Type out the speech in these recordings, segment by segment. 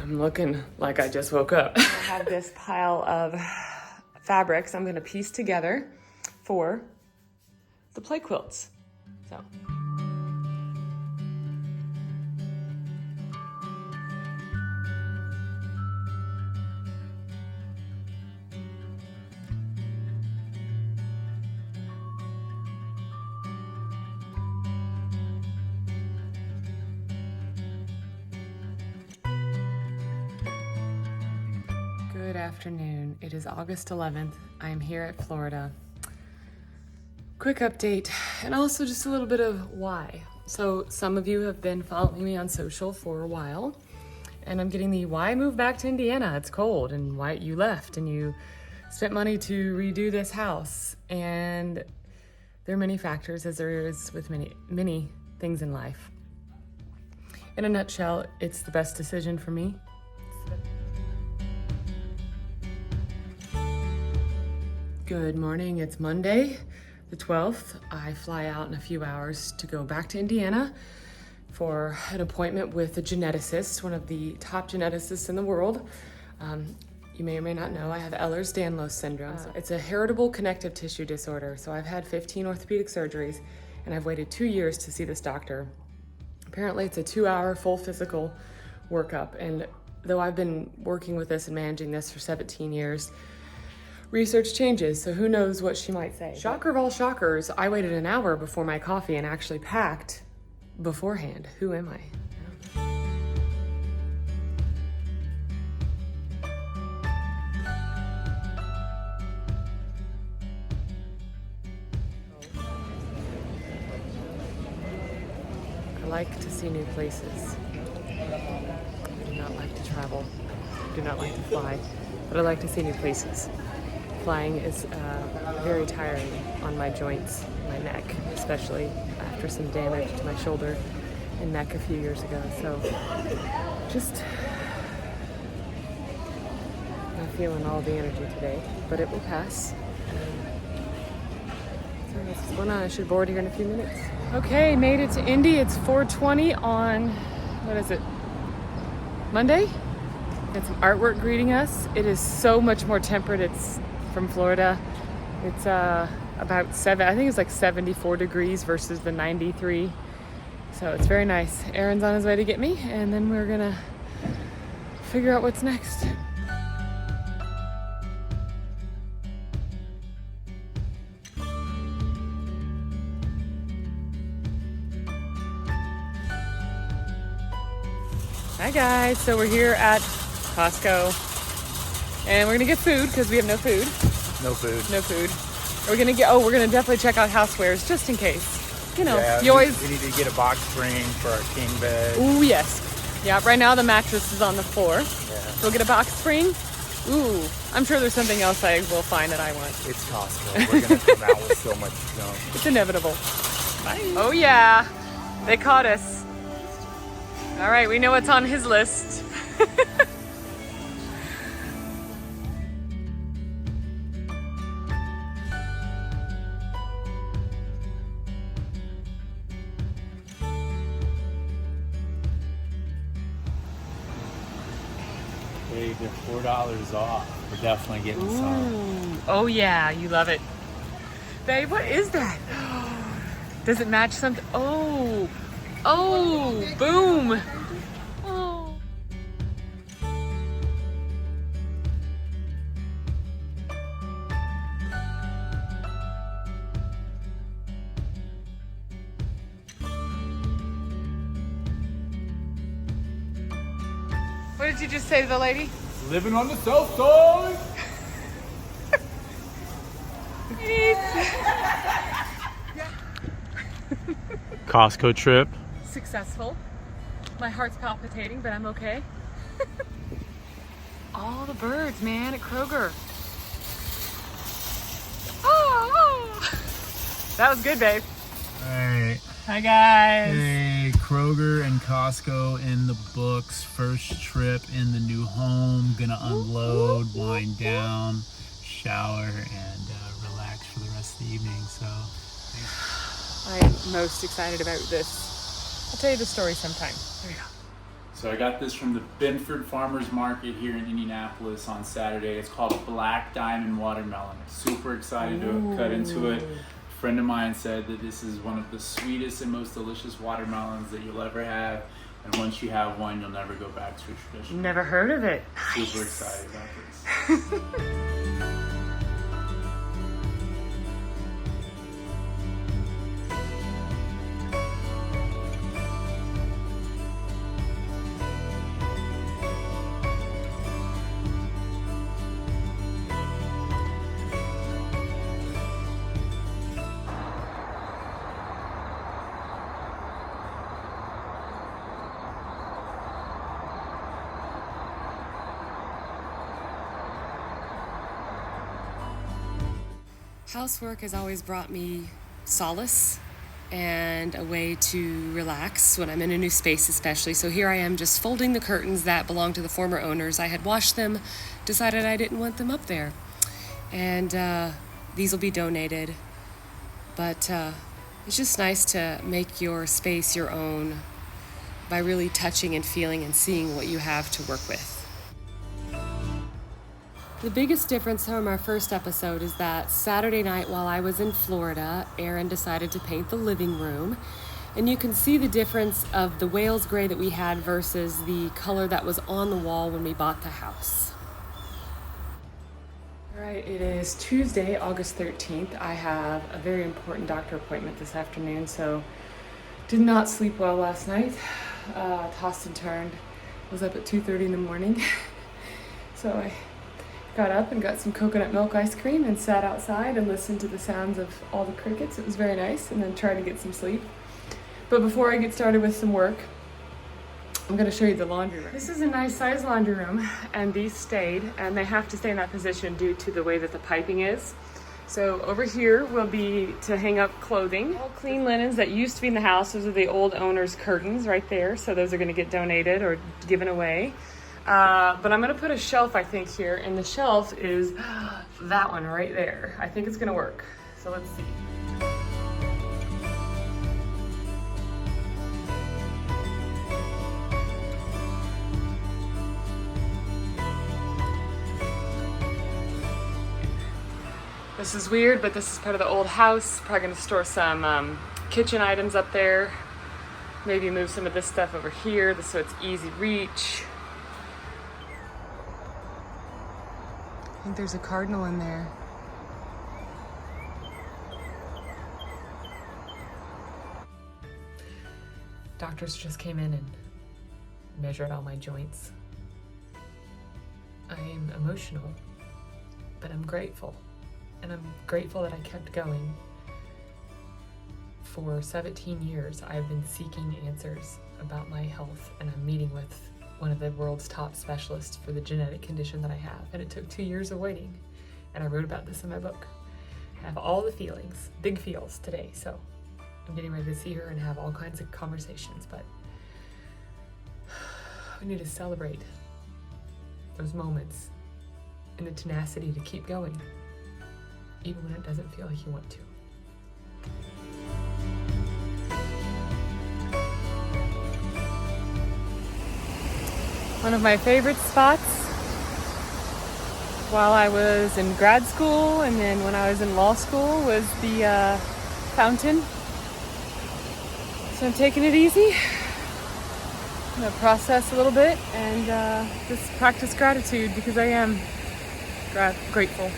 I'm looking like I just woke up. I have this pile of fabrics I'm gonna piece together for the play quilts. So. Good afternoon. It is August 11th. I am here at Florida. Quick update, and also just a little bit of why. So some of you have been following me on social for a while, and I'm getting the why move back to Indiana? It's cold, and why you left, and you spent money to redo this house. And there are many factors, as there is with many things in life. In a nutshell, it's the best decision for me. Good morning, it's Monday, the 12th. I fly out in a few hours to go back to Indiana for an appointment with a geneticist, one of the top geneticists in the world. You may or may not know, I have Ehlers-Danlos syndrome. It's a heritable connective tissue disorder. So I've had 15 orthopedic surgeries, and I've waited 2 years to see this doctor. Apparently it's a 2-hour full physical workup. And though I've been working with this and managing this for 17 years, research changes, so who knows what she might say. Shocker of all shockers, I waited an hour before my coffee and actually packed beforehand. Who am I? I like to see new places. I do not like to travel. I do not like to fly, but I like to see new places. Flying is very tiring on my joints, my neck, especially after some damage to my shoulder and neck a few years ago. So just not feeling all the energy today, but it will pass. So that's what's going on. I should board here in a few minutes. Okay, made it to Indy. It's 4:20 on, what is it, Monday? Got some artwork greeting us. It is so much more temperate. It's from Florida. It's about I think it's like 74 degrees versus the 93. So it's very nice. Aaron's on his way to get me, and then we're gonna figure out what's next. Hi guys, so we're here at COSTCO. And we're gonna get food because we have no food. No food. No food. We're gonna definitely check out housewares just in case. You know, yeah, you always. We need to get a box spring for our king bed. Ooh, yes. Yeah, right now the mattress is on the floor. Yeah. So we'll get a box spring. Ooh, I'm sure there's something else I will find that I want. It's COSTCO. We're gonna come out with so much junk. It's inevitable. Bye. Oh yeah, they caught us. All right, we know what's on his list. Hey, they're $4 off. We're definitely getting some. Oh yeah, you love it. Babe, what is that? Does it match something? Oh, boom. Oh. What did you just say to the lady? Living on the south side. COSTCO trip. Successful. My heart's palpitating, but I'm okay. All the birds, man, at Kroger. Oh. That was good, babe. All right. Hi, guys. Hey, Kroger and COSTCO in the books. First trip in the new home. Gonna unload, wind down, shower, and relax for the rest of the evening. So, I'm most excited about this. I'll tell you the story sometime. Here we go. So I got this from the Benford Farmers Market here in Indianapolis on Saturday. It's called Black Diamond Watermelon. Super excited to cut into it. A friend of mine said that this is one of the sweetest and most delicious watermelons that you'll ever have. And once you have one, you'll never go back to a traditional. Never heard of it. Super excited about this. Housework has always brought me solace and a way to relax when I'm in a new space especially. So here I am just folding the curtains that belong to the former owners. I had washed them, decided I didn't want them up there. And these will be donated. But it's just nice to make your space your own by really touching and feeling and seeing what you have to work with. The biggest difference from our first episode is that Saturday night while I was in Florida, Aaron decided to paint the living room. And you can see the difference of the Wales gray that we had versus the color that was on the wall when we bought the house. All right, it is Tuesday, August 13th. I have a very important doctor appointment this afternoon, so did not sleep well last night. Tossed and turned. Was up at 2:30 in the morning. So I got up and got some coconut milk ice cream and sat outside and listened to the sounds of all the crickets. It was very nice, and then tried to get some sleep. But before I get started with some work, I'm going to show you the laundry room. This is a nice size laundry room, and these stayed, and they have to stay in that position due to the way that the piping is. So over here will be to hang up clothing. All clean linens that used to be in the house. Those are the old owner's curtains right there. So those are going to get donated or given away. But I'm going to put a shelf, I think, here, and the shelf is that one right there. I think it's going to work. So let's see. This is weird, but this is part of the old house. Probably going to store some kitchen items up there. Maybe move some of this stuff over here so it's easy reach. I think there's a cardinal in there. Doctors just came in and measured all my joints. I am emotional, but I'm grateful. And I'm grateful that I kept going. For 17 years, I've been seeking answers about my health, and I'm meeting with one of the world's top specialists for the genetic condition that I have. And it took 2 years of waiting. And I wrote about this in my book. I have all the feelings, big feels today. So I'm getting ready to see her and have all kinds of conversations. But we need to celebrate those moments and the tenacity to keep going, even when it doesn't feel like you want to. One of my favorite spots while I was in grad school and then when I was in law school was the fountain. So I'm taking it easy. I'm gonna process a little bit and just practice gratitude because I am grateful.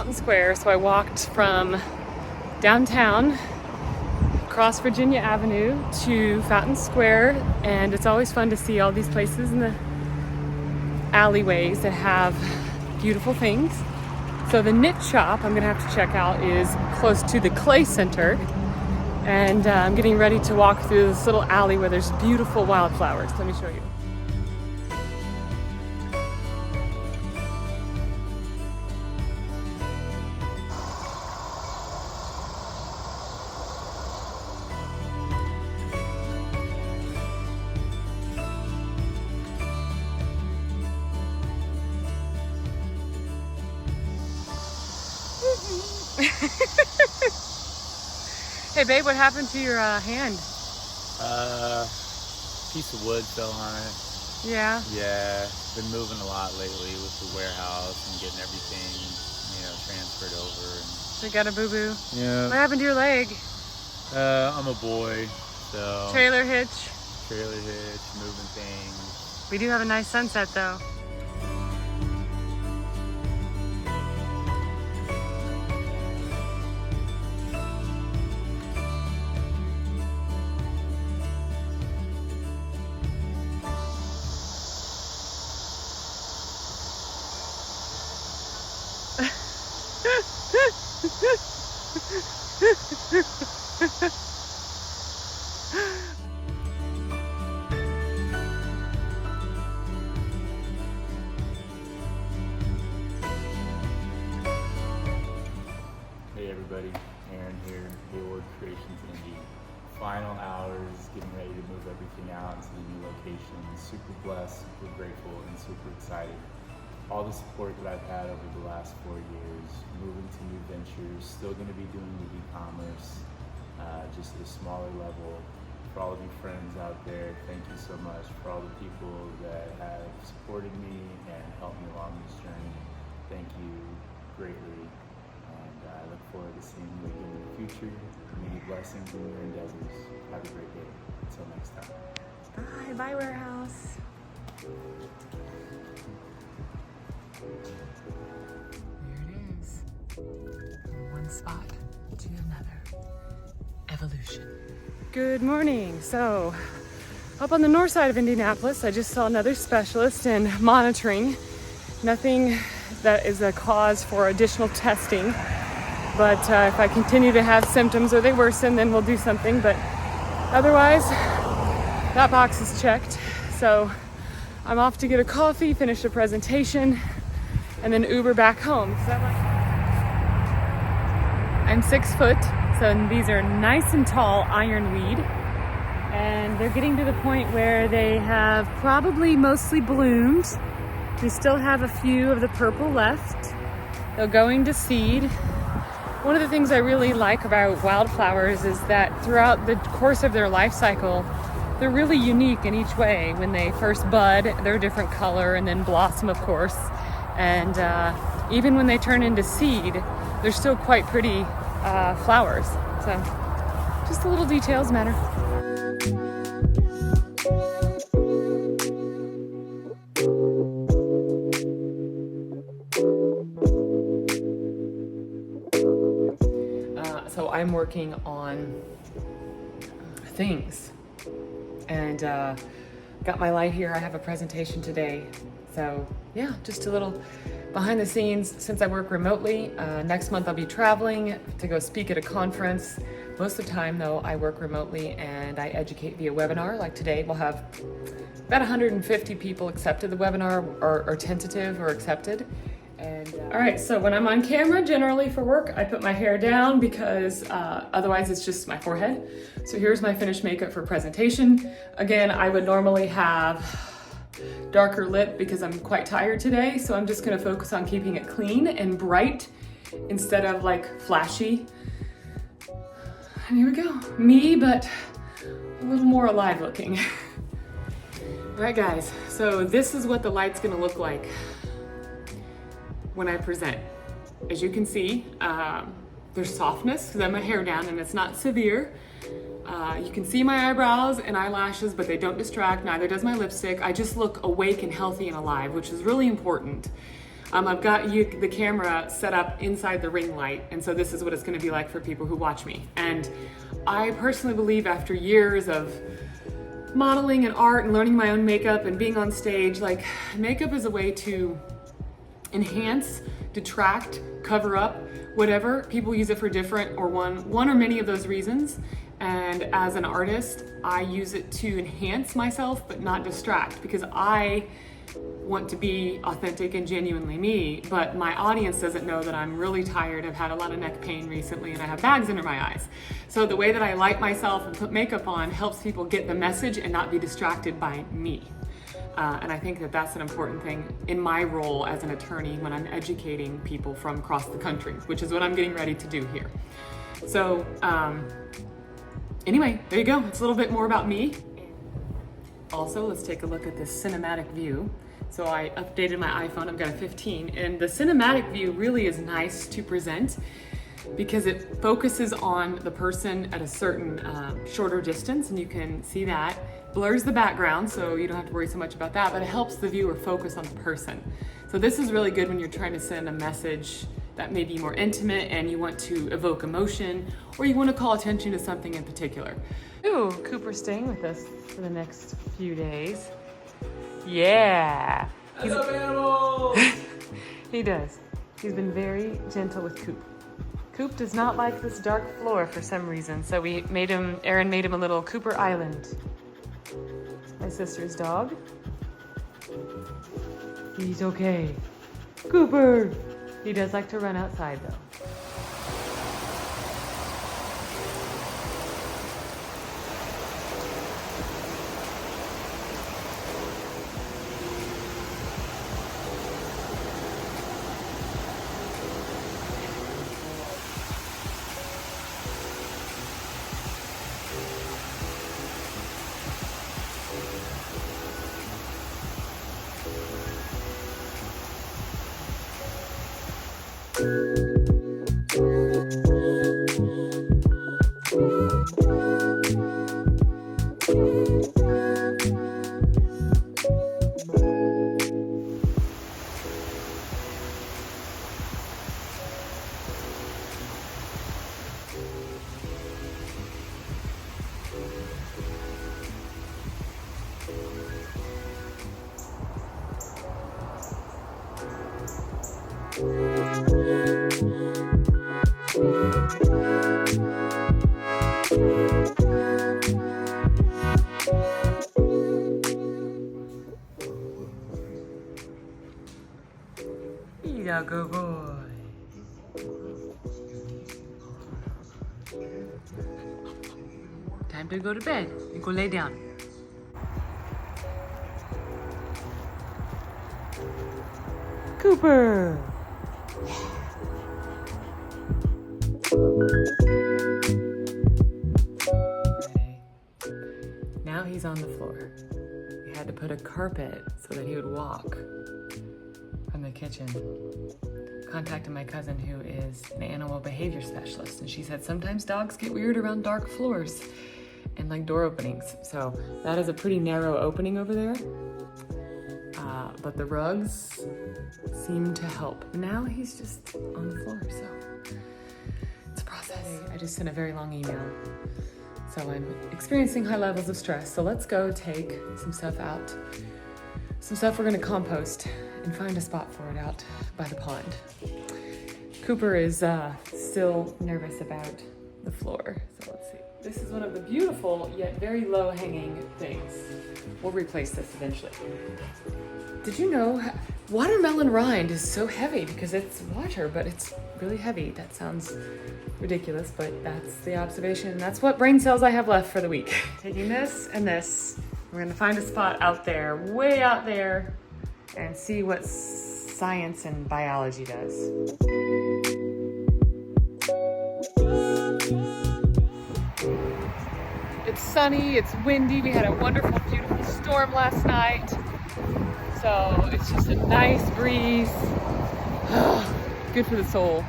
Fountain Square, so I walked from downtown across Virginia Avenue to Fountain Square, and it's always fun to see all these places in the alleyways that have beautiful things. So the knit shop I'm gonna have to check out is close to the Clay Center, and I'm getting ready to walk through this little alley where there's beautiful wildflowers. Let me show you. Hey babe, what happened to your hand? Piece of wood fell on it. Yeah? Yeah, been moving a lot lately with the warehouse and getting everything, transferred over. So you got a boo-boo? Yeah. What happened to your leg? I'm a boy, so. Trailer hitch? Trailer hitch, moving things. We do have a nice sunset though. Hey everybody, Aaron here, Hayward Creations Indy. Final hours, getting ready to move everything out into the new location. Super blessed, super grateful, and super excited. All the support that I've had over the last 4 years, moving to new ventures, still going to be doing the e-commerce, just at a smaller level. For all of you friends out there, thank you so much. For all the people that have supported me and helped me along this journey, thank you greatly. And I look forward to seeing you again in the future. Many blessings in your endeavors. Have a great day. Until next time. Bye, bye warehouse. There it is. From one spot to another. Evolution. Good morning. So, up on the north side of Indianapolis, I just saw another specialist in monitoring. Nothing that is a cause for additional testing. But if I continue to have symptoms or they worsen, then we'll do something. But otherwise, that box is checked. So I'm off to get a coffee, finish a presentation, and then Uber back home. I'm 6 foot, so these are nice and tall ironweed. And they're getting to the point where they have probably mostly bloomed. We still have a few of the purple left. They're going to seed. One of the things I really like about wildflowers is that throughout the course of their life cycle, they're really unique in each way. When they first bud, they're a different color, and then blossom, of course. And even when they turn into seed, they're still quite pretty flowers. So just the little details matter. So I'm working on things, and got my light here. I have a presentation today. So yeah, just a little behind the scenes. Since I work remotely, next month I'll be traveling to go speak at a conference. Most of the time though, I work remotely and I educate via webinar. Like today, we'll have about 150 people accepted the webinar, or tentative or accepted. And all right, so when I'm on camera, generally for work, I put my hair down because otherwise it's just my forehead. So here's my finished makeup for presentation. Again, I would normally have darker lip because I'm quite tired today. So I'm just gonna focus on keeping it clean and bright instead of like flashy. And here we go, me, but a little more alive looking. All right guys, so this is what the light's gonna look like when I present. As you can see, there's softness because I have my hair down and it's not severe. You can see my eyebrows and eyelashes, but they don't distract, neither does my lipstick. I just look awake and healthy and alive, which is really important. I've got the camera set up inside the ring light, and so this is what it's going to be like for people who watch me. And I personally believe after years of modeling and art and learning my own makeup and being on stage, like makeup is a way to enhance, detract, cover up, whatever. People use it for different or one or many of those reasons. And as an artist, I use it to enhance myself, but not distract, because I want to be authentic and genuinely me, but my audience doesn't know that I'm really tired. I've had a lot of neck pain recently and I have bags under my eyes. So the way that I light myself and put makeup on helps people get the message and not be distracted by me. And I think that that's an important thing in my role as an attorney when I'm educating people from across the country, which is what I'm getting ready to do here. So anyway, there you go. It's a little bit more about me. Also, let's take a look at this cinematic view. So I updated my iPhone, I've got a 15, and the cinematic view really is nice to present because it focuses on the person at a certain shorter distance, and you can see that. Blurs the background, so you don't have to worry so much about that, but it helps the viewer focus on the person. So this is really good when you're trying to send a message that may be more intimate and you want to evoke emotion, or you want to call attention to something in particular. Ooh, Cooper's staying with us for the next few days. Yeah. I love animals! He does. He's been very gentle with Coop. Coop does not like this dark floor for some reason, so Aaron made him a little Cooper Island. My sister's dog. He's okay. Cooper! He does like to run outside though. Yeah, good boy. Time to go to bed and go lay down. Cooper! Now he's on the floor. We had to put a carpet so that he would walk from the kitchen. Contacted my cousin who is an animal behavior specialist, and she said sometimes dogs get weird around dark floors and like door openings. So that is a pretty narrow opening over there. But the rugs seem to help. Now he's just on the floor, so it's a process. I just sent a very long email. So I'm experiencing high levels of stress. So let's go take some stuff out. Some stuff we're gonna compost and find a spot for it out by the pond. Cooper is still nervous about the floor. So let's see. This is one of the beautiful yet very low hanging things. We'll replace this eventually. Did you know watermelon rind is so heavy because it's water, but it's really heavy. That sounds ridiculous, but that's the observation. That's what brain cells I have left for the week. Taking this and this, we're gonna find a spot out there, way out there, and see what science and biology does. It's sunny, it's windy. We had a wonderful, beautiful storm last night. So it's just a nice breeze. Good for the soul.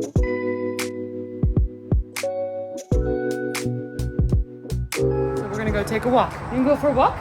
So we're gonna go take a walk. You can go for a walk?